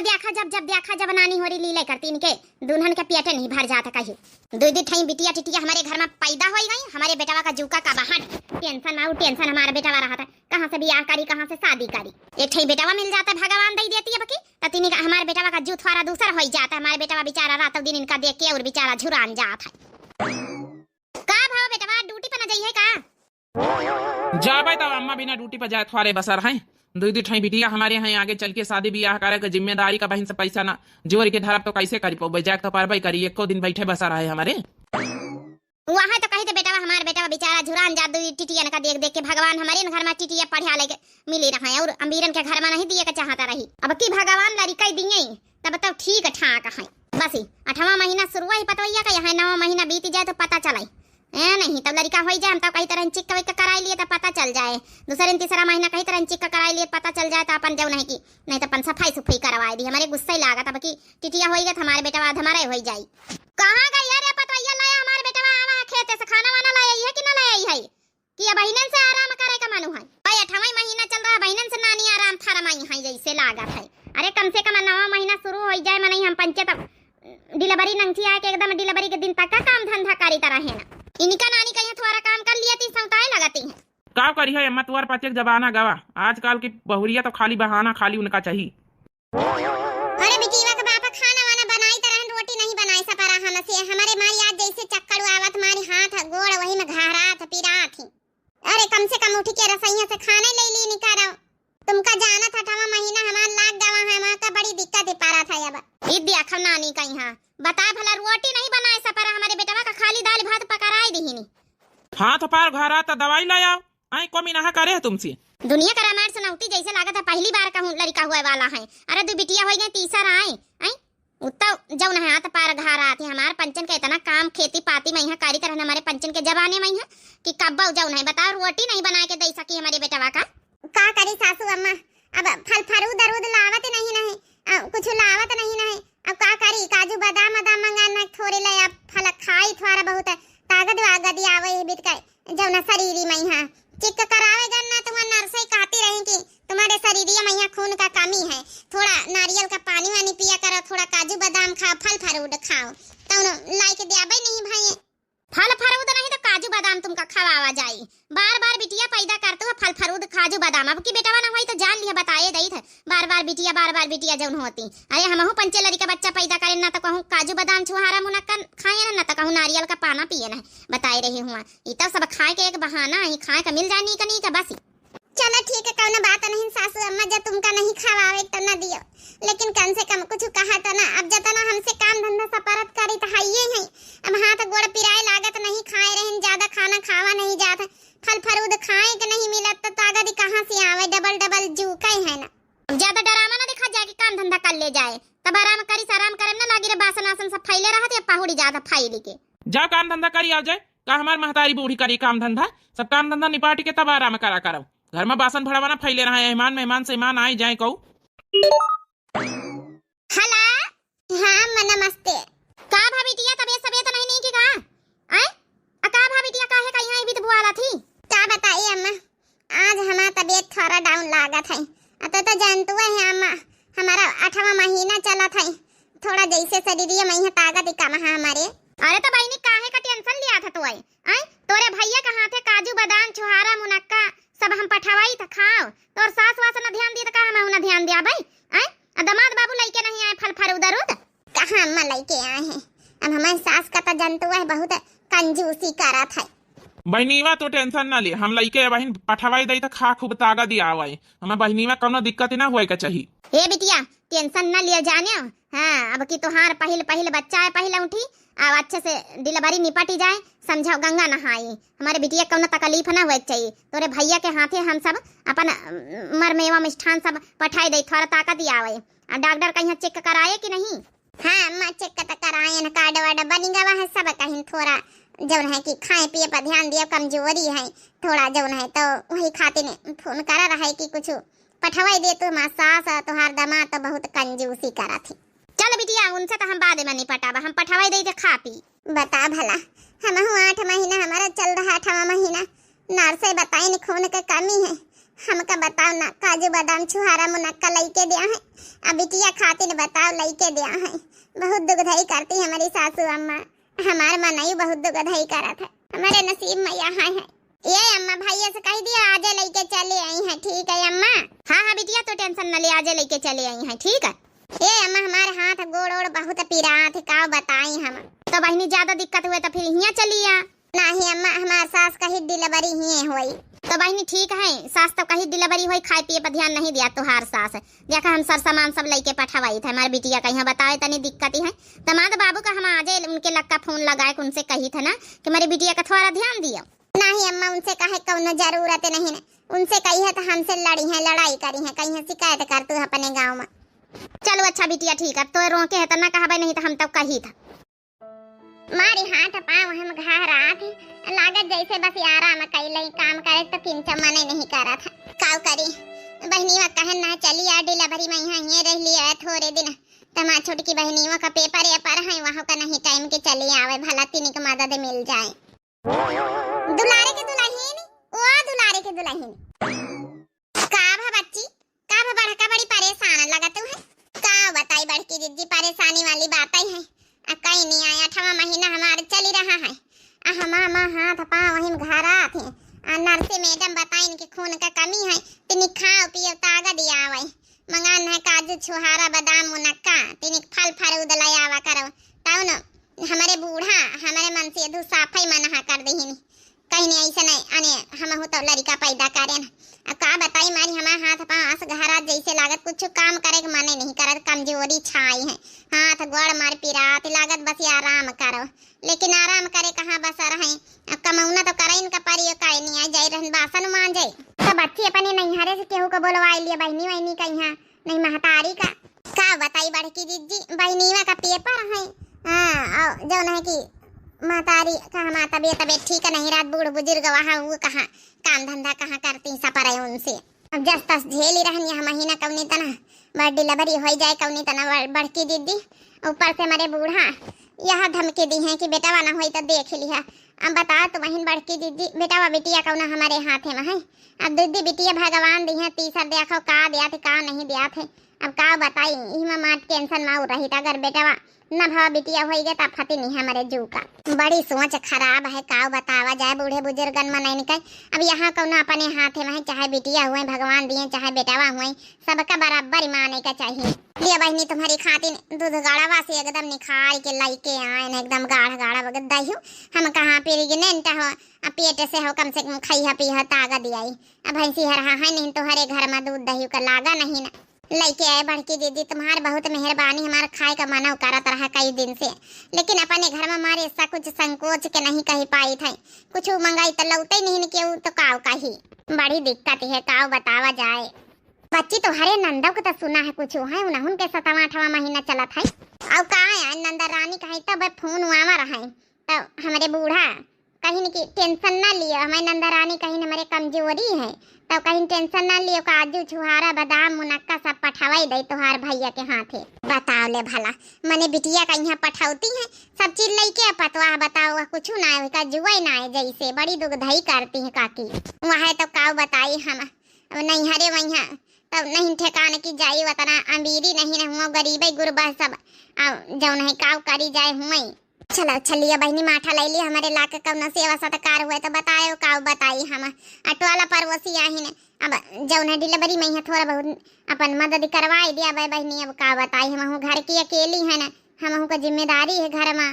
देखा जब देखा जब नानी होरी लीले करती इनके दुल्हन के पेट नहीं भर जाता कहीं। दो ठई बिटिया टिटिया हमारे घर में पैदा हो गई। हमारे बेटावा का जूका का बाहर टेंशन ना टेंशन हमारा बेटावा रहा था, कहाँ से ब्याह करी कहाँ से शादी करी। एक ठई बेटावा मिल जाता है भगवान दे देती है बकी ततीनी का हमारे बेटावा का जूथ वाला दूसरा हो जाता है। हमारे बेटावा बेचारा रात दिन इनका देख के और बेचारा झुरान जाता है। का भाव बेटावा ड्यूटी पर न जाइए का? जाबे तो अम्मा बिना ड्यूटी पर जाए थोड़े बसर हैं। दो ठई बिटिया हमारे यहाँ आगे चल के शादी ब्याह करे के जिम्मेदारी का बहन से पैसा ना जोर के धरब तो कैसे करी पो जाए तो पारबई करी एको दिन बैठे बसर है हमारे वहाँ तो कही तो बेटावा हमारे बेटावा बेचारा झुरान जा दो टिटिया का देख देख के भगवान हमारे घर में टिटिया पढ़ा ले मिली रहा है और अमीरन के घर में नहीं दिए के चाहता रही। अब की भगवान लड़का दिए तब तब ठीक ठाक है। बस 8वां महीना शुरू ही पतवैया का यहाँ 9वां महीना बीत जाए तो पता चले नहीं तब लड़का हो जाए तब कहीं तरह चिक्का विक्का कराई लिए तो पता चल जाए। दूसरे तीसरा महीना कहीं तरह चिक्का कराई लिए पता चल जाए तो अपन जाओ नहीं की नहीं तो अपन सफाई सुफाई करवाए दी। हमारे गुस्सा ही लागा तब की टिटिया हो गया हमारे बेटा बाद हमारे हो जाए। कहाँ गई है रे पतवैया लाया हमारे बेटा आवा खेते से खाना वाना लाया है कि ना लाया है कि बहनन से आराम करे का मनु है। भाई 8वां महीना चल रहा बहनन से नानी आराम फरमाई है जैसे लागत है। अरे कम से कम 9वां महीना शुरू हो जाए मने हम पंचायत डिलीवरी नंगी आके एकदम डिलीवरी के दिन तक का काम धंधा करी तरह है ना। इनका नानी कहीं थोड़ा काम कर लिया थी संताएं लगाती है। का करी है अम्मा तुअर पचक जबाना गवा आजकल की बहुरिया तो खाली बहाना खाली उनका चाहिए। अरे बिटिया का बापा खाना वाना बनाई तरह रोटी नहीं बनाई सपरा हमसे हमारे मारी आज जैसे चक्कर आवत मारी हाथ गोड़ वही में घारात पीरात थी। अरे कम से कम उठ के रसोईया से खाने ले ली निकालो। तुमका जाना था 8वां महीना हमार लाग गवा है मां का बड़ी दिक्कत है पारा था अब ईद देखा नानी का यहाँ बता भला रोटी नहीं बनाए सपरा हमारे बेटवा का खाली दाल भात पकाराई दीनी। हाथ पार घरा तो दवाई लाया आई कोमी नहा करे है तुमसे दुनिया का रामायण सुनाउती जैसे लागत है पहली बार का लड़का हुआ वाला है। अरे दो बिटिया हो गई तीसरा आए आई उतना जब न हाथ पार घर आते हमारे पंचन का इतना काम खेती पाती में यहाँ कारी तरह हमारे पंचन के जमाने में है कि कब जाऊ नहीं बताओ रोटी नहीं बना के दे सकी हमारे बेटवा का करी सासू अम्मा। अब फल फरूद अरूद लावत नहीं कुछ लावत नहीं अब का करी काजू बादाम बादाम मंगाना थोड़े ले अब फल खाई थोड़ा बहुत ताकत वागत आवे बित का जब न शरीरी में यहाँ चिक करावे गन्ना तुम्हारे नर्सई कहती रही कि तुम्हारे शरीरिया में यहाँ खून का कमी है थोड़ा नारियल का पानी वानी पिया करो थोड़ा काजू बादाम खाओ फल फरूद खाओ तो लाई के दिया नहीं भाई फल फरूद नहीं तो काजू बादाम तुमका खवावा जाई। बार बार बिटिया पैदा करते हो फल फरूद काजू बादाम अब की बेटावा ना होई तो जान लिया बताए दई थे बार बार बिटिया जौन होती। अरे हमहु पंचे लड़ी का बच्चा पैदा करे ना तो कहूं काजू बादाम छुहारा मुनक्का खाए ना तो कहूं नारियल का पाना पिए ना बताए रही हुआ इतना सब खाए के एक बहाना है खाए का मिल जानी का नहीं का बस। चलो ठीक है कौन बात नहीं सासू अम्मा जब तुमका नहीं खवावे तो ना दियो लेकिन कम से कम कुछ कहा तो ना अब जतना हमसे काम धंधा सपरत करी तो हाइए है। अब हाथ गोड़ पिराए लागत नहीं खाए रहन ज्यादा खाना खावा नहीं जाता फल फरूद खाए के नहीं मिलत तो ताकत कहां से आवे डबल डबल जूका है ना। ज्यादा डरामा ना दिखा जाके काम धंधा कर ले जाए तब आराम करे ना लागी रे बासन आसन सब फैले रहत है पहुड़ी ज्यादा फैली के जा काम धंधा करी आ जाए का हमार महतारी बूढ़ी करी काम धंधा सब काम धंधा निपाट के तब आराम करा करो घर में बासन भड़वाना फैले रहा है मेहमान से मेहमान आए जाए कहू। हला हां नमस्ते का भाभीटिया तबीयत नहीं की का आए का भाभीटिया काहे का यहां भी बुआला थी का बताई अम्मा आज हमारा तबीयत थोड़ा डाउन लागत है तो जानतु है अम्मा हमारा 8वां महीना चला था थोड़ा जैसे शरीरिया में यहाँ ताकत कम है हमारे। अरे तो बहनी काहे का टेंशन लिया था तू आई तोरे भैया का हाथे काजू बादाम छुहारा मुनक्का सब हम पठावाई था खाओ तोर सास वास न ध्यान दी तो का हम न ध्यान दिया भाई आई दमाद बाबू लइके नहीं आए फल फरूद अरूद कहां अम्मा लइके आए हैं। अब हमारे सास का तो जंतु है बहुत कंजूसी करत है। बहनीवा तो टेंशन ना ले हम लइके बहन पठावाई दई तो खा खूब तागा दिया आवे हमें बहनीवा कोनो दिक्कत ना होए का चाहिए। हे बिटिया टेंशन ना लिया जाने हां अब की तोहार पहले बच्चा है पहले उठी अब अच्छे से डिलीवरी निपटी जाए समझाओ गंगा नहाई हमारे बिटिया को ना तकलीफ ना होए चाहिए तोरे भैया के हाथे हम सब अपन मरमेवा मिष्ठान सब पठाई दे थोड़ा ताकत आवे और डॉक्टर कहीं चेक कराए कि नहीं। हां अम्मा चेक कराए ना कार्ड वार्ड बनी गवा है सब कहीं थोड़ा जौन है कि खाए पिए पर ध्यान दिया कमजोरी है थोड़ा जौन है तो वही खाते ने फोन करा रहा है कि कुछ पठवाई दे तो मां सास तोहार दामाद तो बहुत कंजूसी करा थी। चल बिटिया उनसे तो हम बाद में नहीं पटावा हम पठवाई दे खा पी बता भला हम 8 महीना हमारा चल रहा 8वां महीना नर्से बताई खून के कमी है हमका बताओ ना, काजू बादाम छुहारा मुनक्का लइके दिया है, अब बिटिया खातिर बताओ लइके दिया है। बहुत दुगधई करती हमारी सासू अम्मा, हमार मनई बहुत दुगधई करत है, हमारे नसीब में यहाँ है। ये अम्मा भैया से कह दिया आजे लेके चले आई हैं, ठीक है अम्मा? हाँ हाँ बिटिया, तो टेंशन न ले, आजे लेके चले आई हैं, ठीक है। ये अम्मा हमारे हाथ गोड़ ओड़ बहुत पीरात है, का बताई हम। तो बहनी ज्यादा दिक्कत हुए तो फिर यहाँ चलिए। नहीं अम्मा, हमार सास का ही डिलीवरी ही हुई। तो बहनी ठीक है, सास तो कहीं डिलीवरी हुई, खाए पिए पर ध्यान नहीं दिया तुहार सास। देखा हम सर सामान सब लेके पठवाई थे, हमारे बिटिया कहीं बताए तनी दिक्कत ही है। तमाद बाबू का हम आजे उनके लक्का फोन लगाए, उनसे कही था ना कि मेरी बिटिया का थोड़ा ध्यान दियो। नहीं अम्मा, उनसे कहे कौनो जरूरत नहीं है, उनसे कही है तो हमसे लड़ी है, लड़ाई करी है, कहीं शिकायत कर तू अपने गाँव में। चलो अच्छा बिटिया ठीक है, तो रोके है तो ना कहबे, नहीं तो हम तब कही था। मारी हाथ पाँव हम घहरा थे, लागत जैसे बस आराम कैले काम करे तो किंचा मने नहीं करा था। काव करी बहनीवा कहन ना चली आ डिलीवरी में यहाँ रह लिया थोड़े दिन, तमा छोटकी बहनीवा का पेपर या पर है, वहाँ का नहीं टाइम के चली आवे, भला तीन की मदद मिल जाए। दुलारे के दुल्हन, ओ दुलारे के दुल्हन, का भा बच्ची, का भा बड़का बड़ी परेशान लगा तू है? का बताई बड़की दीदी, परेशानी वाली बात ही है। कहीं नहीं आया, 8वां महीना हमारे चली रहा है, हमारा हाथ पाँव वहीं घरा थे। नर्से मैडम बताइन कि खून का कमी है, तिनी खाओ पियो ताकत आवे, मंगान है काजू छुहारा बादाम मुनक्का, तिनी फल फरूद लायावा करो, तब न हमारे बूढ़ा हमारे मन से दू साफाई मना कर दही। कहीं नहीं ऐसा नहीं अने हम हो तो लड़का पैदा करे ना। अब का बताई मारी हमारे हाथ पाँव घरा जैसे लागत, कुछ काम करे के मने नहीं करत, कमजोरी छाई है, हाथ गोड़ मार पिरात लागत, बस आराम करो। लेकिन आराम करे कहाँ बसर है, अब कमौना तो करे इनका परियो काहे नहीं आई जाए रहन बासन मान जाए। तो बच्ची अपने नैहरे से केहू को बोलवाई लिया, बहनी वहनी का यहाँ नहीं महतारी का बताई बड़की दीदी, बहनीवा का पेपर है। हाँ जो नहीं कि महतारी का हमारा तबीयत ठीक नहीं, रात बूढ़ बुजुर्ग वहाँ वो कहाँ काम धंधा कहाँ करती सपर है उनसे। अब जस तस झेली रहन यह महीना कौनी तना बड़ डिलीवरी हो जाए, कौनी तना बड़की दीदी ऊपर से हमारे बूढ़ा यह धमकी दी है कि बेटा ना हो तो देख लिया। अब बता तो बहन बड़की दीदी, बेटा बिटिया कौना हमारे हाथ में है। अब दीदी बिटिया भगवान दी है, तीसर देखो का दिया थे का नहीं दिया थे। अब का बताई इमा मात टेंशन में रही था, अगर बेटा न भाव बिटिया हो गया तब फती नहीं हमारे जू का। बड़ी सोच खराब है, का बतावा जाए बूढ़े बुजुर्गन में नहीं निकल। अब यहाँ कौन अपने हाथ में, चाहे बिटिया हुए भगवान दिए चाहे बेटावा हुए, सबका बराबर माने का चाहिए। लिया बहनी तुम्हारी खातिर दूध गाढ़ावा से एकदम निखार के लाइके आए न, एकदम गाढ़ा गाढ़ा बगद दही हम कहाँ प्रेग्नेंट हो, पेट से हो कम से कम खैहा पीहा तागा दियाई। अब भैंसी हर है नहीं तो हरे घर में दूध दही का लागा नहीं ना लइके आए। बड़की दीदी तुम्हारे बहुत मेहरबानी, हमारा खाए का मना करत रहा कई दिन से, लेकिन अपने घर में हमारे ऐसा कुछ संकोच के नहीं कही पाई थे, कुछ मंगाई तो लौटे नहीं के तो काव कही, बड़ी दिक्कत है, काव बतावा जाए। बच्ची तो हरे नंदा को तो सुना है कुछ है उन्हें के 7वां 8वां महीना चला था। अब कहा है नंदा रानी कही तब फोन आवा रहा है, तो हमारे बूढ़ा कहीं की टेंशन ना लियो, हमारी नंदा रानी कहीं हमारे कमजोरी है, तो कहीं टेंशन ना लियो, काजू छुहारा बादाम मुनक्का सब पठावाई दे तोहार भैया के हाथे। बताओ ले भला मने बिटिया का यहाँ पठावती है, सब चीज लेके पतवा बताओ कुछ ना है का जुआ ना है, जैसे बड़ी दुगधई करती है काकी वहाँ। तो काव बताई हम अब नहीं हरे वहाँ तब नहीं ठेकाने की जाई, वतना अमीरी नहीं हुआ, गरीबी गुरबा सब जो नहीं काव करी जाए हुए। चलो चलिए बहनी माठा ले लिया, हमारे लाके कौन सेवा सत्कार हुए तो बताए काव बताई हम अटवाला परवसी आही ने। अब जो न डिलीवरी में थोड़ा बहुत अपन मदद करवाई दिया बहनी। अब का बताई हम घर की अकेली है ना, हम को जिम्मेदारी है घर में।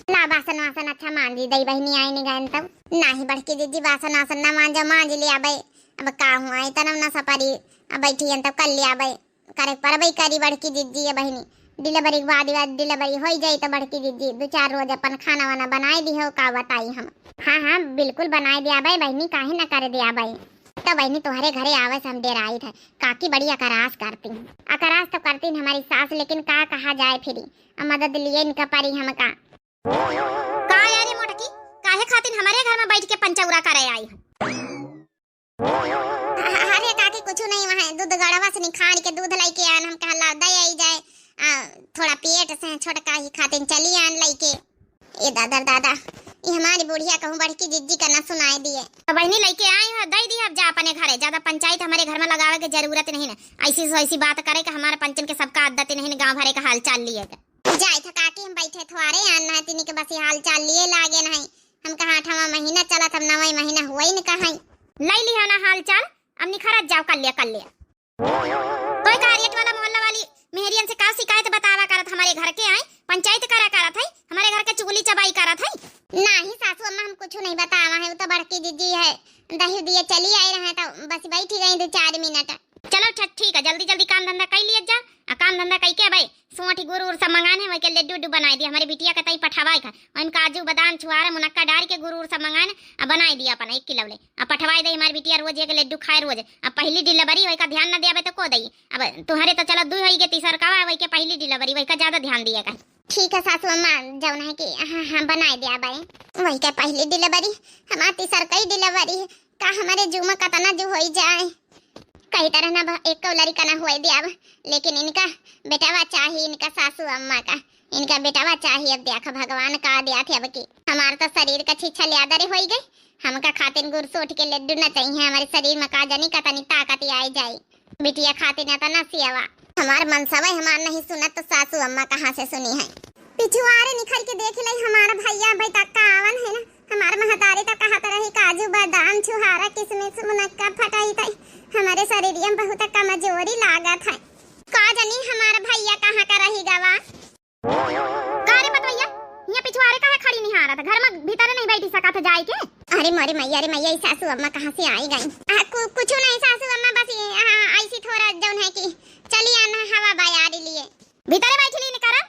ला बासन वासन अच्छा मान दी दई बहनी आई नहीं गए तब नहीं बड़की दीदी बासन वासन ना मांझ लिया भाई। अब का हुआ इतना न सपरी अब बैठी तब कर लिया भाई, करे पर भाई करी बड़की दीदी है बहनी। डिलीवरी के बाद डिलीवरी हो जाए तो बड़की दीदी 2-4 रोज अपन खाना वाना बनाए दी हो, का बताई हम। हाँ बिल्कुल बनाए दिया भाई बहनी, काहे ना कर दिया भाई। तो बहनी तुम्हारे घरे आवे से हम डेराई थे, काकी बड़ी अकरास करती हैं, अकरास तो करती हैं हमारी सास, लेकिन का कहा जाए फिर मदद लिए इनका परी हम का यारी मोटकी काहे खातिर हमारे घर में बैठ के पंचौरा करे आई अरे काकी कुछ नहीं, वहाँ दूध गड़वा से निखार के दूध लेके आन, हम कहा ला दे आई जाए थोड़ा पेट से छोटका ही खातिर चली आन लइके। ए दादा ये हमारी बुढ़िया कहूँ बड़की जिज्जी का ना सुनाई दिए। तो बहनी लेके आई हो दई दी अब जा अपने घरे, ज्यादा पंचायत हमारे घर में लगावे के जरूरत नहीं ना। ऐसी से ऐसी बात करे कि हमारे पंचन के सबका आदत नहीं, गांव भरे का हाल चाल लिए जाए था काकी हम बैठे थोड़े आना है तिनी के बस हाल चाल लिए लागे नहीं। हम कहा 8वां महीना चला तब 9वां महीना हुआ ही न कहां लाई लिया ना हाल चाल। अब निखरत जाओ कर लिया कोई कार्यट वाला मोहल्ला वाली मेहरियन से का शिकायत बतावा करत हमारे घर के आए पंचायत करा करत है, हमारे घर के चुगली चबाई करत है। नहीं सासू अम्मा हम कुछ नहीं बतावा है, वो तो बड़की दीदी है दही दिए चली आई रहे तो बस बैठी गई 2-4 मिनट। चलो ठीक है जल्दी जल्दी काम धंधा कर लिया जा। काम धंधा कई के भाई सोटी गुड़ उड़ सब मंगाने वही के लड्डू बनाई दिया हमारी बिटिया के तई पठवाई का और काजू बादाम छुआरा मुनक्का डाल के गुड़ उड़ सब मंगाने अब बनाई दिया अपन 1 किलो ले अब पठवाई दे हमारी बिटिया रोज एक लड्डू खाए रोज। अब पहली डिलीवरी वही का ध्यान न दिया तो को दई। अब तुम्हारे तो चलो 2 होई के तीसर का वही के पहली डिलीवरी वही का ज्यादा ध्यान दिया का। ठीक है सासू अम्मा जौन है कि हां बनाई दिया भाई वही के पहली डिलीवरी हमारी तीसर कई डिलीवरी का हमारे जुमा का तना जो होई जाए कई तरह ना एक कौलरी का ना हुआ दिया। लेकिन इनका बेटावा चाहिए, इनका सासू अम्मा का इनका बेटावा चाहिए। अब देखा भगवान का दिया थे अब की हमारे तो शरीर का छिछा लियादरे हो गई। हमका खातिर गुड़ सोट के लड्डू न चाहिए, हमारे शरीर में का जानी का तनी ताकत आई जाए। बिटिया खातिर न तना सियावा हमार मनसवा हमार नहीं सुनत तो सासू अम्मा कहाँ से सुनी है। पिछुआरे निखल के देख ले हमारा भैया भाई तक का आवन है ना हमारे महतारी तो कहा रही काजू बादाम छुहारा किसमिस मुनक्का फटाई तई हमारे शरीर में बहुत कमजोरी लागत है। का जानी हमारा भैया कहाँ का रही गवा का रे बतैया ये पिछवाड़े काहे खड़ी नहीं आ रहा था घर में भीतर नहीं बैठी सका था जाए के। अरे मोरे मैया रे मैया सासू अम्मा कहाँ से आई गई कुछ नहीं सासू अम्मा बस ऐसी थोड़ा जौन है कि चली आना हवा बयारी लिए भीतर बैठी ली निकरा।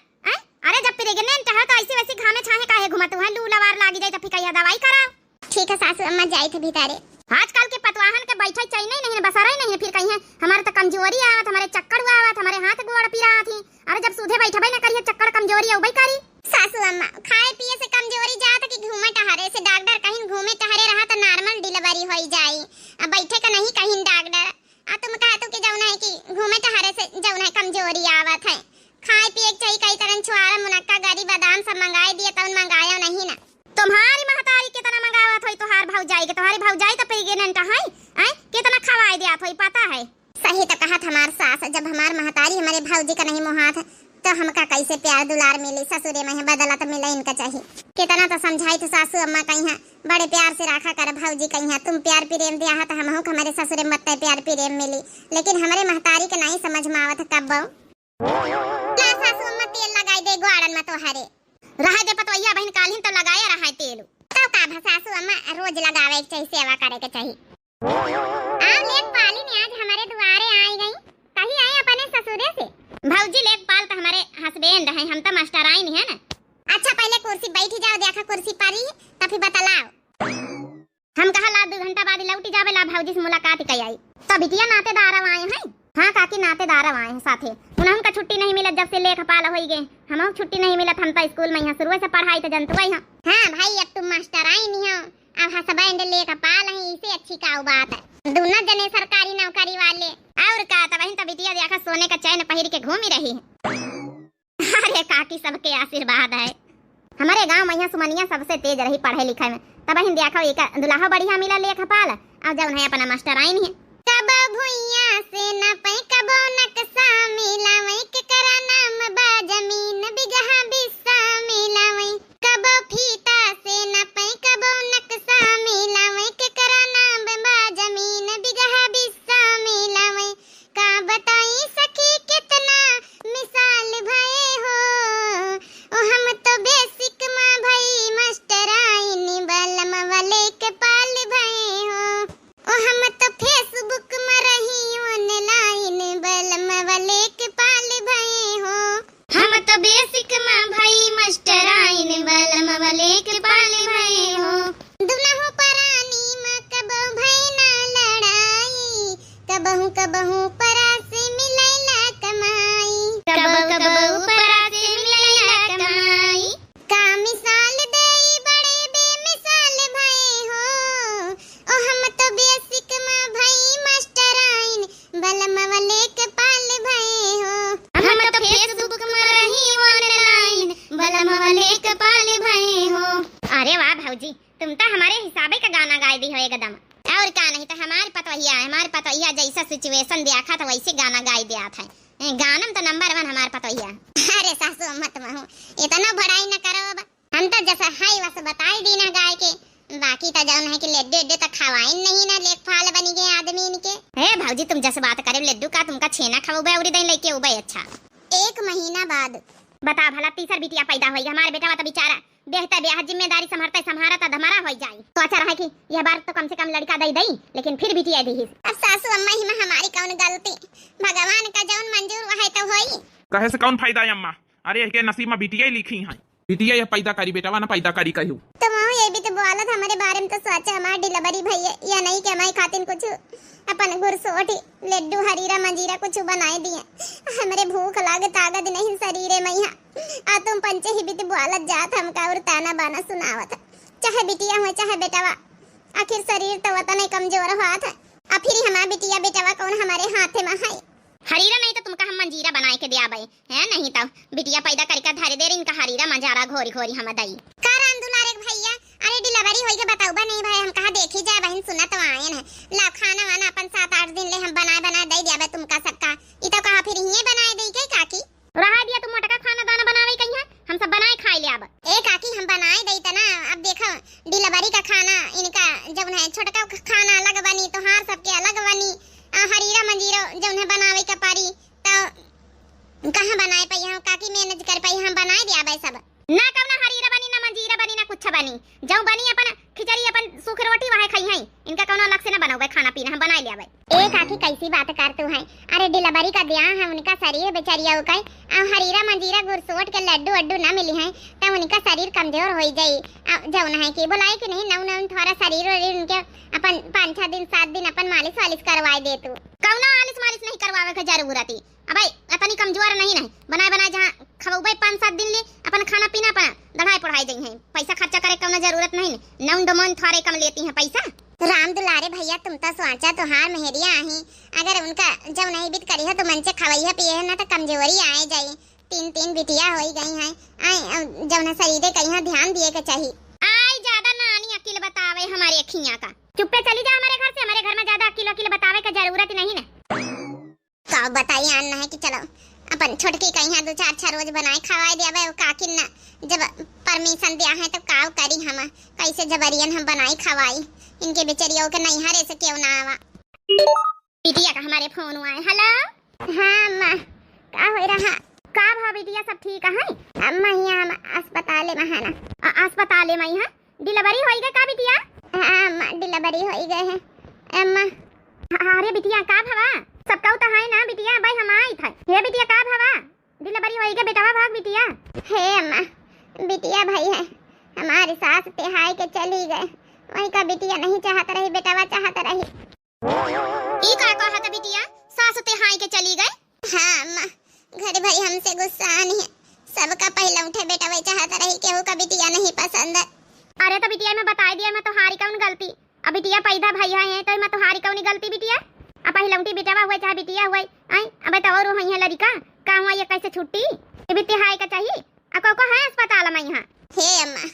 अरे जब प्रेग्नेंट है तो ऐसी वैसी घामे छाहे काहे घुमत है लू लवार लागी जाए तो फिर कहिया दवाई कराओ। ठीक है सासू अम्मा जाई थे भीतर। आजकल के पतवाहन के बैठे चाहिए नहीं बसरा नहीं फिर कहीं हमारे तो कमजोरी आवत हमारे चक्कर आवत हमारे हाथ गोड़ पीरा थी। अरे जब सूधे बैठबे ना करिए चक्कर कमजोरी औबई करी। सासू अम्मा खाए पिए से कमजोरी जात कि घूमे टहरे से डॉक्टर कहीं घूमे टहरे रहा तो नॉर्मल डिलीवरी होई जाई। अब बैठे का नहीं कहीं डॉक्टर तुम कहतो कि जौन है कि घूमे टहरे से जौन है कमजोरी आवत है। खाए पिए चाहिए कई तरह छुआरा मुनक्का गरी बादाम सब मंगाई दिए तो मंगाया नहीं ना। तुम्हारी महतारी कितना मंगावत होई तोहार भौजाई के तुम्हारी भौजाई तो प्रेग्नेंट है कितना खवाई दिया होई पता है। सही तो कहा हमार सास जब हमार महतारी हमारे भौजी का नहीं मोहात तो हमका कैसे प्यार दुलार मिली ससुरे में बदला तो मिला इनका चाहिए। कितना तो समझाई तो सासू अम्मा कहीं बड़े प्यार से रखा कर भौजी कहीं तुम प्यार प्रेम दिया है तो हम हमारे ससुरे मत प्यार प्रेम मिली। लेकिन हमारे महतारी के नहीं समझ में आवत कब सासू अम्मा तेल लगाई दे ग्वाड़न में तो हरे रहा दे पतोइया बहन कालिन तो लगाया रहा है तेल तो का सासू अम्मा रोज लगावे के चाहिए सेवा करे के चाहिए। आप लेक पाली ने आज हमारे द्वारे आई गई कहीं आई अपने ससुरे से भौजी लेक पाल तो हमारे हस्बैंड है हम तो मास्टर आई नहीं है ना। अच्छा पहले कुर्सी बैठी जाओ देखा कुर्सी पारी तब फिर बतलाओ। हम कहा ला 2 घंटा बाद लौटी जावे ला भौजी से मुलाकात कई आई तो बिटिया नातेदार आए हैं। हाँ काकी नातेदार आए हैं साथे उन्हें का छुट्टी नहीं मिलत जब से लेख पाल हो गए हम छुट्टी नहीं मिलत हम तो स्कूल में यहाँ शुरू से पढ़ाई तो जनतु है। हाँ भाई अब तुम मास्टर आई नहीं हो अब हस्बैंड लेख पाल है इसे अच्छी का बात है दोनों जने सरकारी नौकरी वाले और का तो बहन तो बिटिया देखा सोने का चैन पहिर के घूम ही रही है। अरे काकी सबके आशीर्वाद है हमारे गाँव में यहाँ सुमनिया सबसे तेज रही पढ़े लिखे में तब बहन देखो एक दुल्हा बढ़िया मिला लेख पाल अब जब है अपना मास्टर आई नहीं कब भुइया से न पे कबो नक्शा मिलावे के करा नाम बा जमीन बिगहा बिस्सा मिलावे कब फीता से न पे कबो नक्शा मिलावे के करा नाम बा जमीन बिगहा बिस्सा मिलावे का बताई सखी कितना मिसाल भए हो ओ हम तो बेसिक मां भई मास्टर आई बलम वाले के पाल भए हो ओ हम तो फेसबुक में रही ऑनलाइन बलम वाले के पाल भए हो हम तो बेसिक में भाई मास्टर आइन बलम वाले के पाल भए हो दुनहु परानी में कबो भई ना लड़ाई कबहू परा से मिलैला कमाई कबहू परा से मिलैला कमाई का मिसाल देई बड़े बेमिसाल भए हो ओ हम तो बेसिक में भाई मास्टर आइन बलम वाले के पाल भए हो हम तो फेसबुक में रही ऑनलाइन बलम वाले के पाल भए हो। अरे वाह भौजी, तुम तो हमारे हिसाबे का गाना गाए दी हो एकदम। और का नहीं तो हमारे पतोहिया जैसा सिचुएशन देखा था वैसे गाना गाए दिया था। गानम तो नंबर 1 हमारे पतोहिया। अरे सासू मत महू, इतना बड़ाई न करो। अब हम तो जैसा है वैसे बताई दी ना गाय के, बाकी तो जान है कि लड्डू तो खवाई नहीं ना, लेख फाल बनी गए आदमी इनके। हे भौजी, तुम जैसे बात करे लड्डू का तुमका छेना खाओगे और दिन लेके उबे। अच्छा 1 महीना बाद बता भला तीसर बिटिया पैदा होई। हमारे बेटा तो बेचारा बेहतर ब्याह जिम्मेदारी संभारता धमारा हो जाए तो अच्छा रहा कि यह बार तो कम से कम लड़का दई दई, लेकिन फिर बिटिया दी। अब सासू अम्मा ही में हमारी कौन गलती, भगवान का जौन मंजूर वह तो होई। कहे से कौन फायदा है अम्मा? अरे के नसीब में बिटिया ही लिखी है, बिटिया ये पैदा करी बेटा ना पैदा करी कहू। तो ये भी तो बोलत हमारे बारे में तो सोचा हमारे डिलीवरी भैया या नहीं कि हमारी खातिर कुछ अपन गुरसोटी लड्डू हरीरा मंजीरा कुछ बनाए दिए। हमारे भूख लागे ताकत नहीं शरीरे में आ तुम पंचे ही भी तो बोलत जात हमका और ताना बाना सुनावत। चाहे बिटिया हो चाहे बेटावा, आखिर शरीर तो वतन नहीं कमजोर हुआ था। अब फिर हमारा बिटिया बेटावा कौन हमारे हाथे में है। हरीरा नहीं तो तुमका हम मंजीरा बनाए के दिया भाई है, नहीं तो बिटिया पैदा करके धारे दे इनका हरीरा मंजारा घोरी घोरी हम दई का राम दुलारे भैया। अरे डिलीवरी होई के बताऊबा नहीं भाई, हम कहा देखी जाए बहन सुना तो आए हैं। ला खाना वाना अपन 7-8 दिन ले हम बना दे दिया तुमका सबका। ई तो कहा फिर ही बनाए दे के काकी रहा दिया तुम मोटका खाना दाना बनावे कहिया, हम सब बनाए खाई ले। अब ए काकी हम बनाए दई तना। अब देखो डिलीवरी का खाना इनका जब है छोटका खाना अलग बनी तो हार सबके अलग बनी। हरीरा मंजीरा जब है बनावे का पारी तो कहां बनाए पाई हम काकी मैनेज कर पाई। हम बनाए दिया भाई सब ना कवना हरीरा बनी ना मंजीरा बनी ना कुछ बनी, जो बनी अपन खिचड़ी अपन सूख रोटी वहां खाई है। इनका कोनो अलग से ना बनावे खाना पीना, हम बना लिया भाई। ए काकी कैसी बात कर तू है? अरे डिलीवरी का दिया है उनका शरीर बेचारिया हो गई। हरीरा मंजीरा गुरसोट के लड्डू अड्डू ना मिली है तो उनका शरीर कमजोर हो जाई। जौन है कि बोलाए कि नहीं नौ थोड़ा शरीर उनके अपन 5-6 दिन 7 दिन अपन मालिश वालिश करवाए दे। तू कौना मालिश नहीं करवावे के जरूरत है। अब भाई अपनी कमजोर नहीं बनाए जहां खवबै 5-7 दिन ले अपन खाना पीना अपन दढ़ाई पढ़ाई दई है। पैसा खर्चा करे कौना जरूरत नहीं, नौन दमन थोड़े कम लेती है पैसा। राम दुलारे भैया तुम तो सोचा तो हार मेहरिया आही, अगर उनका जब नहीं बीत करी है तो मन से खवैया पिए है ना तो कमजोरी आए जाई। 3 बिटिया हो गई है। आई जब ना शरीर कहीं ध्यान दिए के चाहिए। आई ज्यादा नानी अकील बतावे हमारे अखियां का, चुप्पे चली जा हमारे घर से। हमारे घर में ज्यादा अकील बतावे का जरूरत नहीं ना। का बताइए अन्ना है कि चलो अपन छोटकी कहीं 2-4 रोज बनाए खवाए दिया भाई। काकिन ना जब परमिशन दिया है तो काव करी हम कैसे जबरियन हम बनाई खवाई। इनके बेचारियों के नहीं हरे से क्यों ना आवा। बिटिया का हमारे फोन हुआ है। हेलो हां अम्मा का हो रहा? का भा बिटिया सब ठीक है? अम्मा यहां हम अस्पताल में है ना। अस्पताल में यहां डिलीवरी होई गई का बिटिया? हां अम्मा डिलीवरी होई गई है अम्मा। अरे बिटिया का भवा सबका तो है ना बिटिया भाई हम आई था। हे बिटिया का भवा डिलीवरी होई गई बेटावा भाग बिटिया। हे अम्मा बिटिया भाई है हमारी सास तिहाई के चली गए, वही का बिटिया नहीं चाहत रही बेटावा चाहत रही। ई का कहत बिटिया सास तिहाई के चली गए? हां अम्मा घर भाई हमसे गुस्सा नहीं है, सबका पहला उठे बेटा वही चाहत रही केहू का बिटिया नहीं पसंद। अरे तो बिटिया मैं बता दिया मैं तो हारी कौन गलती। अब बिटिया पैदा भैया है तो मैं तो हारी कौन गलती बिटिया। अब पहला उठी बेटावा हुआ चाहे बिटिया हुआ आई अब तो और वही है लड़का का हुआ ये कैसे छुट्टी ये तिहाई का चाहिए। अब को है अस्पताल में यहाँ? हे अम्मा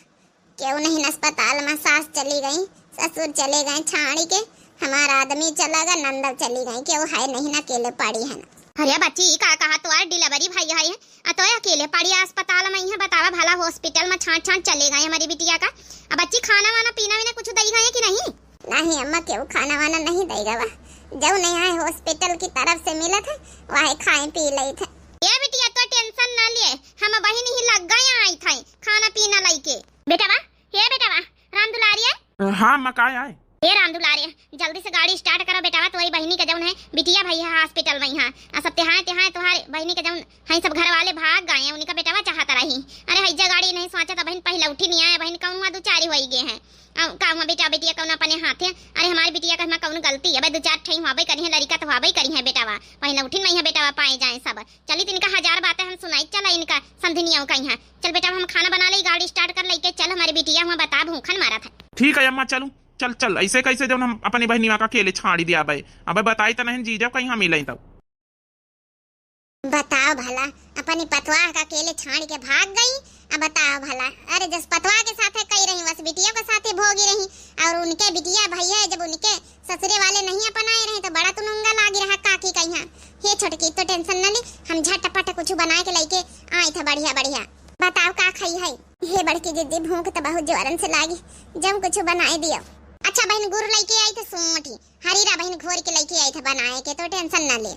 क्यों नहीं अस्पताल में, सास चली गई ससुर चले गए छाड़ी के, हमारा आदमी चला गया नंदल चली गई, क्यों है नहीं ना अकेले पड़ी है ना। अरे बच्ची का कहा तो डिलीवरी भाई है तो अकेले पड़ी अस्पताल में है। बतावा भला हॉस्पिटल में छाट चले गए हमारी बिटिया का। अब बच्ची खाना वाना पीना विना कुछ दई गए कि नहीं? नहीं अम्मा क्यों खाना वाना नहीं देगा, जो नहीं है हॉस्पिटल की तरफ से मिला था वही खाए पी ले थे। ये बिटिया तो टेंशन ना लिए, हम बहन ही लग गए आई थे खाना पीना लेके। बेटावा हे बेटावा राम दुलारिया। हां अम्मा का आए? ए राम दुलारिया जल्दी से गाड़ी स्टार्ट करो बेटावा, तुम्हारी बहनी का जौन है बिटिया भैया हॉस्पिटल में यहाँ सब तिहाए तुम्हारे बहनी के जौन है सब घर वाले भाग गए हैं, उनका बेटावा चाहता रही। अरे हैजा गाड़ी नहीं सोचा था बहन पहले उठी नहीं आया, बहन कौन हुआ 2-4 हो गए हैं का बेटा बेटिया कौन अपने हाथ है। अरे हमारी बिटिया का हमारा कौन गलती है भाई, 2-4 ठई हुआ करी है लड़का तो हुआ करी है बेटावा, पहले उठी नहीं है बेटावा पाए जाए सब। चली तो इनका 1000 बातें हम सुनाई चला इनका समझनिया का यहाँ। चल बेटा हम खाना बना ले गाड़ी स्टार्ट कर लेके चल, हमारी बिटिया हुआ बता भूखन मारा था। ठीक है अम्मा चलू चल चल ऐसे कैसे जब हम अपनी बहनी का अकेले छाड़ी दिया भाई। अब बताई तो नहीं जी जब कहीं मिले तब बताओ भला अपनी पतवाह का अकेले छाड़ के भाग गई अब बताओ भला, अरे जस पतवा के साथे कही रही बस बिटिया के साथे भोगी रही, और उनके बिटिया भैया जब उनके ससुरे वाले नहीं अपनाए रहे तो बड़ा तुनंगा लागी रहा काकी कहिया। हे छोटकी तो टेंशन न ली, हम झटपट कुछ बनाए के लेके आए थे बढ़िया बढ़िया। बताओ का खाई है? हे बड़की जिद्दी भूख तो बहुत जोरन से लागी, जब कुछ बनाए दियो। अच्छा बहन गुड़ लेके आई थे सूठी, हरीरा बहन घोर के लेके आई थे बनाए के, तो टेंशन न ले।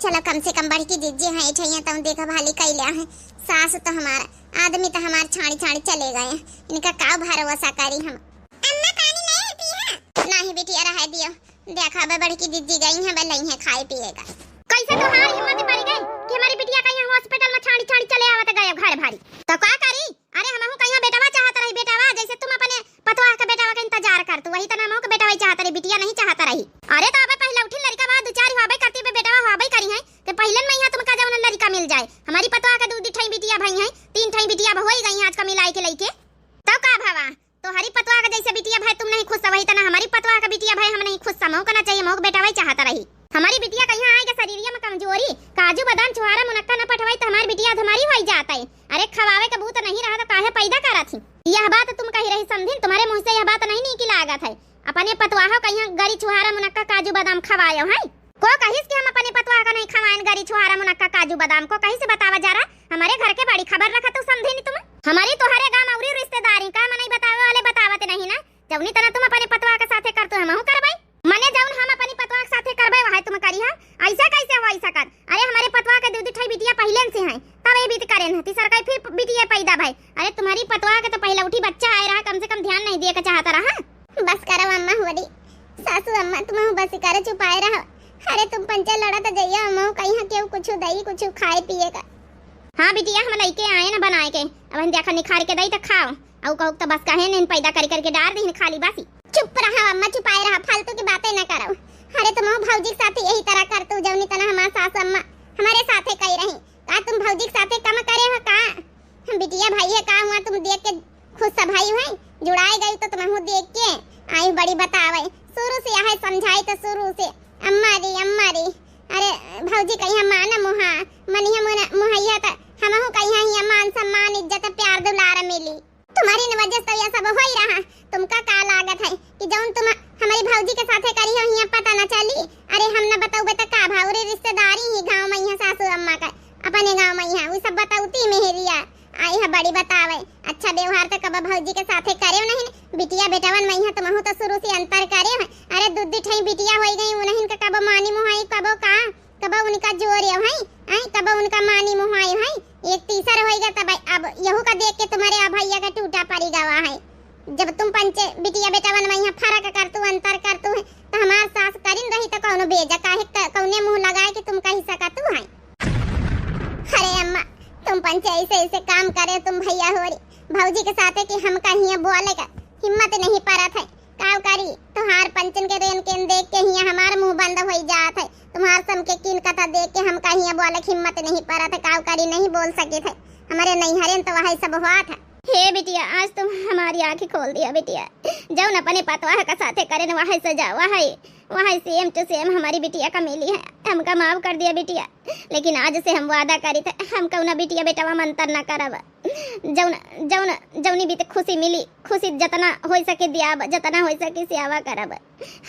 चलो कम से कम बड़की जिज्जी है इठैया तुम देखो भाली कैला है। सास तो हमारा आदमी तो हमार छाड़ी छाड़ी चले गए, इनका का भरोसा करी हम। अम्मा पानी नहीं पी है? नहीं बेटी रह दियो, देखा बे बड़की जिज्जी गई है बलई है खाए पिएगा। कैसे तो हार हिम्मत पड़ गई कि हमारी बिटिया कहीं हॉस्पिटल में छाड़ी छाड़ी चले आवत गए घर भारी, तो का करी? अरे हमहु कहीं बेटावा चाहत रही, बेटावा जैसे तुम अपने पतवा के बेटावा का इंतजार कर, तू वही तो नामो के बेटावा चाहत रही, बिटिया नहीं चाहत रही। अरे तो अबे पहले उठी लड़का बाद दो चार हाबे करती बे बेटावा हाबे करी है कि पहले में यहां तुमका जवन लड़का मिल जाए। हमारी पतवा का दूध ठई बिटिया भाई है, 3 ठई बिटिया होई गई आज का मिलाई के लेके, तो का भावा तो हरी पतवा का जैसे बिटिया भाई तुम नहीं खुश वही तना हमारी पतवा का बिटिया भाई हम नहीं खुश, समो करना चाहिए मोक बेटा भाई चाहता रही। हमारी बिटिया कहीं आएगा शरीरिया में कमजोरी, काजू बादाम छुहारा मुनक्का न पठवाई तो हमारी बिटिया हमारी होई जाता है। अरे खवावे का भूत नहीं रहा तो काहे पैदा करा थी? यह बात तुम कही रही समझिन, तुम्हारे मुंह से यह बात नहीं की लागत है। अपने पतवाहो कहीं गरी छुहारा मुनक्का काजू बादाम खवायो है को कहिस कि हम अपने पतवा का नहीं खवाएं गरी छुहारा मुनक्का काजू बादाम को कहीं से बतावा जा रहा? हमारे घर के बड़ी खबर रखा तो समझे नहीं तुम? हमारी तुम्हारे गांव औरी रिश्तेदारी का मन नहीं बतावे वाले बतावत नहीं ना, जवनी तना तुम अपने पतवा के साथे कर तो हमहु करबै, मने जौन हम अपनी पतवा के साथे करबै वहां तुम करी है। ऐसा कैसे हो ऐसा कर? अरे हमारे पतवा के दूध ठई बिटिया पहले से है, तब ये बीत करे न तीसर का फिर बिटिया पैदा भाई। अरे तुम्हारी पतवा के तो पहले उठी बच्चा आए रहा, कम से कम ध्यान नहीं दिए के चाहता रहा। बस करो अम्मा होरी, सासू अम्मा तुम बस करे चुपाए रहो। अरे तुम पंचा लड़ा तो जइया अम्मा कहीं केहू कुछ दई कुछ खाए पिएगा। हां बिटिया हम लेके आए ना बनाए के, अब हम देखा निखार के दई तो खाओ, औ कहू तो बस कहे न पैदा कर करके डाल दे खाली बासी। चुप रहा अम्मा, चुपाए रहा, फालतू की बातें न करो। अरे तुम भौजी के साथ यही तरह कर तू जौनी तना हमार सास अम्मा हमारे साथे कही रही, का तुम भौजी के साथे कम करे हो का? हम बिटिया भाई है का हुआ तुम देख के खुद सा भाई है, जुड़ाए गई तो तुम देख के आई बड़ी बतावे। शुरू से यह समझाई तो शुरू से अम्मा री अरे भौजी कहीं हम माना मुहा मनिया मुहैया त हमहु कहीं ही मान सम्मान इज्जत प्यार दुलार मिली। तुम्हारी वजह से यह सब हो ही रहा, तुमका का लागत है कि जौन तुम हमारी भौजी के साथे करी हो यहाँ पता न चली? अरे हम न बताऊ बता का भावरे रिश्तेदारी ही गांव में यहाँ सासू अम्मा का अपने गांव में यहाँ वो सब बताऊती मेहरिया आई है बड़ी बतावे। अच्छा व्यवहार तो कब भौजी के साथे करे नहीं, बिटिया बेटावन में यहाँ तुमहु तो शुरू से अंतर करे है। अरे दूध ठई बिटिया हो गई उन्हें का कब मानी मुहाई कब उनका जोर है आई कब उनका मानी मुहाई है, एक तीसर होएगा तब अब यहू का देख के तुम्हारे भैया का टूटा पड़ी गवा है। जब तुम पंचे बिटिया बेटावन में यहाँ फर्क करतू अंतर करतू है तो हमार सास करिन रही तो कौनो बेजा काहे कौने मुंह लगाए कि तुम कही सकतू है? अरे अम्मा तुम पंचे ऐसे काम करे तुम भैया हो रही भौजी के साथ कि हम कहीं बोले का हिम्मत नहीं परत है, काव करी तुहार पंचन के रेन के देख के ही हमार मुंह बंद हो जात है, तुम्हार सम के किन कथा देख के हम कहीं बोले हिम्मत नहीं परत है, काव करी नहीं बोल सके थे। हमारे नहीं हरेन तो वही सब हुआ था। हे बिटिया आज तुम हमारी आंखें खोल दिया बिटिया, जौन अपने पतवाह का साथे करे वही सजा वही सेम टू सेम हमारी बिटिया का मिली है, हमका माफ कर दिया बिटिया। लेकिन आज से हम वादा करी थे हम कौना बिटिया बेटावा मंतर न करब, जौनी भी खुशी मिली खुशी जतना हो सके दिया जतना हो सके सेवा करब,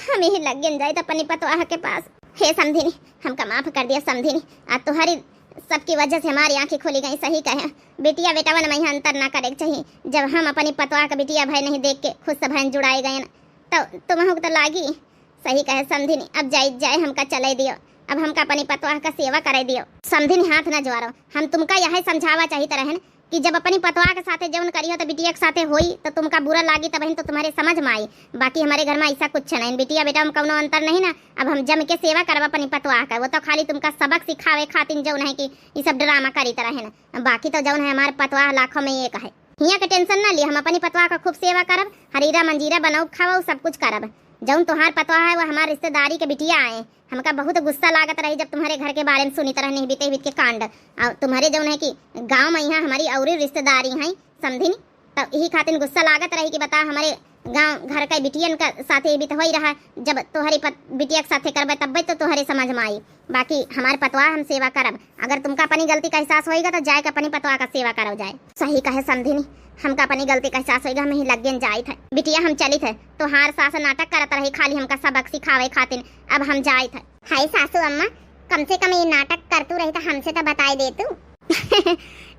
हम ही लग गए जाए अपनी पतवाह के पास। हे समझिनी हमका माफ कर दिया समझिनी, आज तुम्हारी सबकी वजह से हमारी आंखें खोली गई। सही कहे बेटिया बेटावन में अंतर ना करे चाहिए, जब हम अपनी पतवा का बिटिया भाई नहीं देख के खुद से भाई जुड़ाए गए ना तो तुम्हें तो लागी। सही कहे समझिनी अब जाए हमका चले दियो, अब हमका अपनी पतवाह का सेवा करे दियो। समझिनी हाथ न जोड़ो, हम तुमका यह समझावा चाहिए तरह कि जब अपनी पतवाह के साथे जौन करियो तो बिटिया के साथे होई तो तुमका बुरा लागी तब तो तुम्हारे समझ में आई। बाकी हमारे घर में ऐसा कुछ नहीं, बिटिया बेटा में कौनो अंतर नहीं ना। अब हम जम के सेवा करब अपनी पतवाह का, वो तो खाली तुमका सबक सिखावे खातिर जौन है कि ये सब ड्रामा करी तरह है ना। बाकी तो जौन है हमारे पतवाह लाखों में एक है, हिया के टेंशन ना ली, हम अपनी पतवाह का खूब सेवा करब, हरीरा मंजीरा बनाऊ खाओ सब कुछ करब। जौन तुम्हार पतवाह है वो हमारे रिश्तेदारी के बिटिया आए, हमका बहुत गुस्सा लागत रही जब तुम्हारे घर के बारे में सुनी तरह नहीं बीते के कांड। और तुम्हारे जौन है कि गांव में यहाँ हमारी और रिश्तेदारी हैं समझिनी, तब यही खातिर गुस्सा लागत रही कि बता हमारे गांव घर के बिटियन का साथे भी तो हो ही रहा। जब तोहरी बिटिया के साथे करबे तब तो तोहरे समझ में आई। बाकी हमारे पतवा हम सेवा करब। अगर तुमका अपनी गलती का एहसास होएगा तो जाए अपनी पतवा का सेवा करो जाए। सही कहे समझिनी, हमका अपनी गलती का एहसास होएगा, हम ही लग जाए थे। बिटिया हम चली थे तो हार सास नाटक करत रही खाली हमका सबक सिखावे खातिर। अब हम जाए थे। हाय सासू अम्मा, कम से कम ये नाटक करतू रही तो हमसे तो बताई दे तू।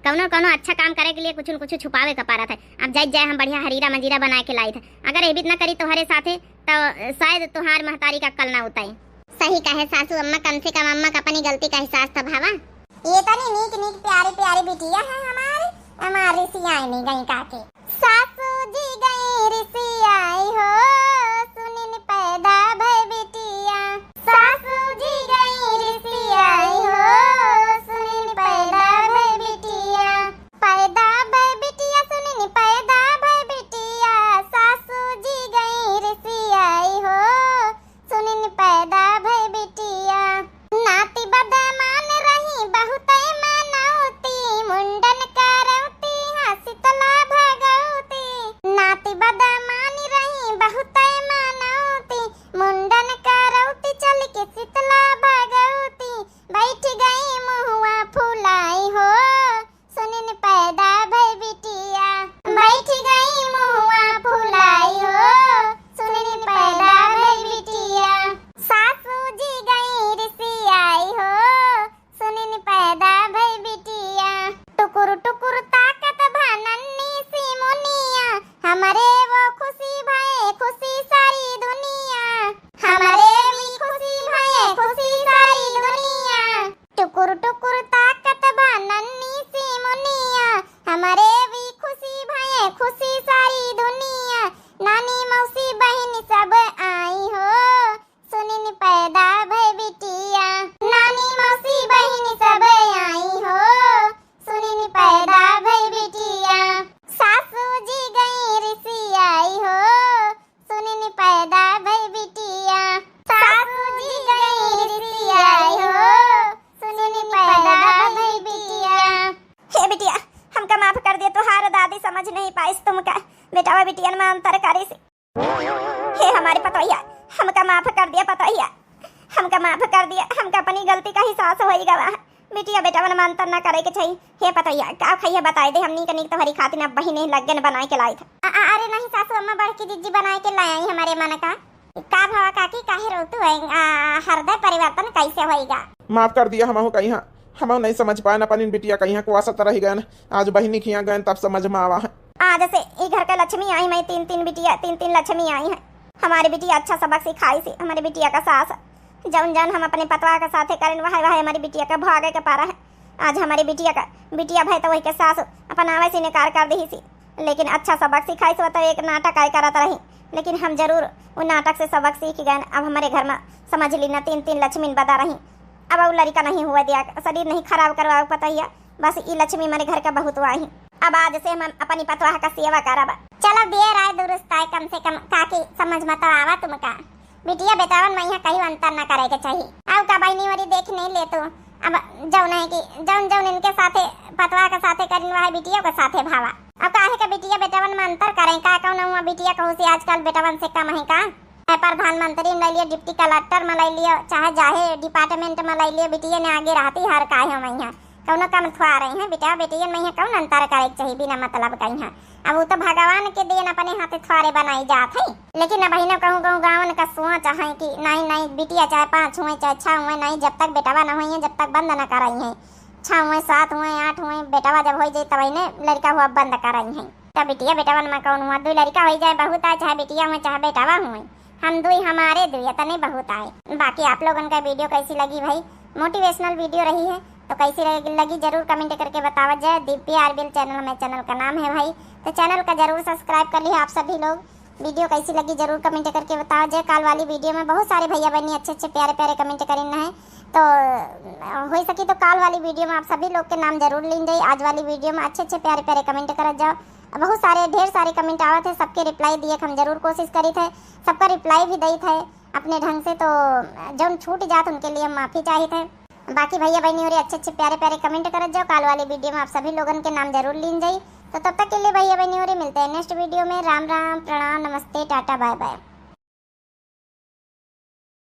कौनो कौनो अच्छा काम करे के लिए कुछ न कुछ छुपावे का पारा था। अब जाए हम बढ़िया हरीरा मंजीरा बना के लाई थे। अगर ये भी न करी तुम्हारे साथे तो शायद तुहार महतारी का कल ना उताई। सही कहे सासू अम्मा, कम से कम अम्मा का अपनी गलती का एहसास था भावा। ये तो नहीं नीक नीक प्यारी प्यारी बिटिया है हमारी रिसिया नहीं गई काके। सासू जी गई रिसिया हो, सुनिन पैदा भई बिटिया। सासू जी गई रिसिया हो, सुनिन पैदा भई बिटिया। पैदा भई बिटिया, सुनिन पैदा भई बिटिया। सासू जी गई रिसिया हो, सुनिन पैदा भई बिटिया। नाती बदमान रही बहुत मनौती, मुंडन करौती हसीतला भगौती। नाती बदमान रही बहुत मनौती, मुंडन करौती चल के शीतला भगौती। बैठ गई मुहुआ फुलाई हो, सुनिन पैदा भई बिटिया। बैठ गई मुहुआ फुलाई हो, सुनिन पैदा भई बिटिया। सासू जी गई रिसियाई हो, सुनिन पैदा भई बिटिया। टुकुर टुकुर ताकत भनन्नी सी मुनिया, हमारे वो खुशी भये खुशी सारी दुनिया। हमारे भी खुशी भये खुशी सारी दुनिया। टुकुर टुकुर ताकत भनन्नी सी मुनिया, हमारे भी खुशी भये खुशी सारी दुनिया। नानी मौसी बहन सब आई हो, सुनिन पैदा भई बिटिया। नानी मौसी बहन सब आई हो, सुनिन पैदा भई बिटिया। सासू जी गई रिसियाई हो, सुनिन पैदा भई बिटिया। सासू जी गई रिसियाई हो, सुनिन पैदा भई बिटिया। हे बिटिया, हमका माफ कर दिया, तुहार दादी समझ नहीं पाई तुमका बेटावा बिटियन में अंतर करे से। हे हमारी पतोहिया, हमका माफ कर दिया पतोहिया, हमका माफ कर दिया। हमका अपनी गलती का एहसास होई गवा। बिटिया बेटावन में अंतर ना करे के चाहिए। हे पतोहिया, का खइया बताई दे, हमनी कनिक तो हरी खातिर अब बहिने लग्गन बनाए के लाई था। अरे नहीं सासू अम्मा, बड़की दीदी बनाए के लाई आई हमारे मन का भावा काकी काहे रोतू है। हृदय परिवर्तन कैसे होएगा? माफ कर दिया हमहु कहीं, हम नहीं समझ पाए न अपन बिटिया कहीं कुआसत रह गए। आज बहिनी खिया गए तब समझ में आवा है। आज से ई घर का लक्ष्मी आई, मैं तीन बिटिया तीन लक्ष्मी आई है। हमारी बिटिया अच्छा सबक सिखाई सी। हमारी बिटिया का सास जौन जौन हम अपने पतवा के साथे करें वह हमारी बिटिया का भागे के पारा है। आज हमारी बिटिया भाई तो वही के सास अपन आवे से इनकार कर दी सी, लेकिन अच्छा सबक सिखाई से। तो एक नाटक आय करत रही, लेकिन हम जरूर उन नाटक से सबक सीख गए। अब हमारे घर में समझ ली ना तीन लक्ष्मी बता रही। अब वो लड़का नहीं हुआ दिया, शरीर नहीं खराब करवा पता ही। बस ई लक्ष्मी हमारे घर का बहुत हुआ ही। अब आज से हम अपनी पतवा का सेवा करब। चलो देर आए दुरुस्त आए, कम से कम काकी समझ मत आवा तुमका। बिटिया बेटावन में यहाँ कहीं अंतर न करे के चाहिए। अब का बहनी वाली देख नहीं ले तो अब जौन है कि जौन इनके साथे पतवा के साथे करिन वह बिटिया के साथे भावा। अब काहे का बिटिया बेटावन में अंतर करें का कौन हुआ बिटिया कहूँ से आजकल बेटावन से कम है का? प्रधानमंत्री में ले लियो, डिप्टी कलेक्टर में ले लियो, चाहे जाहे डिपार्टमेंट में ले लियो, बिटिया ने आगे रहती हर काहे हम यहाँ कौनो कम थुआ रहे हैं। बेटा बेटियन में यहाँ कौन अंतर करे के चाहिए बिना मतलब कहीं है। अब वो तो भगवान के देन अपने हाथे थुआरे बनाई जात है। लेकिन अब बहिना कहूँ गाँवन का सोच है कि नहीं बिटिया चाहे 5 हुए चाहे 6 हुए, नहीं जब तक बेटावा न हुई जब तक बंद न कर रही है। 6 हुए 7 हुए 8 हुए बेटावा जब हो जाए तब ने लड़का हुआ बंद कर रही है। तब बिटिया बेटावन में कौन हुआ 2 लड़का हो जाए बहुत आए, चाहे बिटिया हुए चाहे बेटावा हुए, हम 2 हमारे 2 तने बहुत आए। बाकी आप लोगों का वीडियो कैसी लगी भाई? मोटिवेशनल वीडियो रही है तो कैसी लगी जरूर कमेंट करके बतावा। जय दीप्ति आरबीएल चैनल में, चैनल का नाम है भाई, तो चैनल का जरूर सब्सक्राइब कर लिया आप सभी लोग। वीडियो कैसी लगी जरूर कमेंट करके बताओ। जय काल वाली वीडियो में बहुत सारे भैया बहनी अच्छे प्यारे प्यारे कमेंट करना है, तो हो सकी तो काल वाली वीडियो में आप सभी लोग के नाम जरूर लीन जाए। आज वाली वीडियो में अच्छे प्यारे प्यारे कमेंट कर जाओ। बहुत सारे ढेर सारे कमेंट आवा थे, सबके रिप्लाई दिए हम जरूर कोशिश करी थे, सबका रिप्लाई भी दी थे अपने ढंग से। तो जो छूट जात उनके लिए हम माफ़ी चाहिए थे। बाकी भैया बहनी और अच्छे प्यारे प्यारे कमेंट कर जाओ। काल वाली वीडियो में आप सभी लोगों के नाम जरूर लीन जाए। तो तब तक के लिए भैया बहनी और मिलते हैं नेक्स्ट वीडियो में। राम राम, प्रणाम, नमस्ते, टाटा, बाय बाय।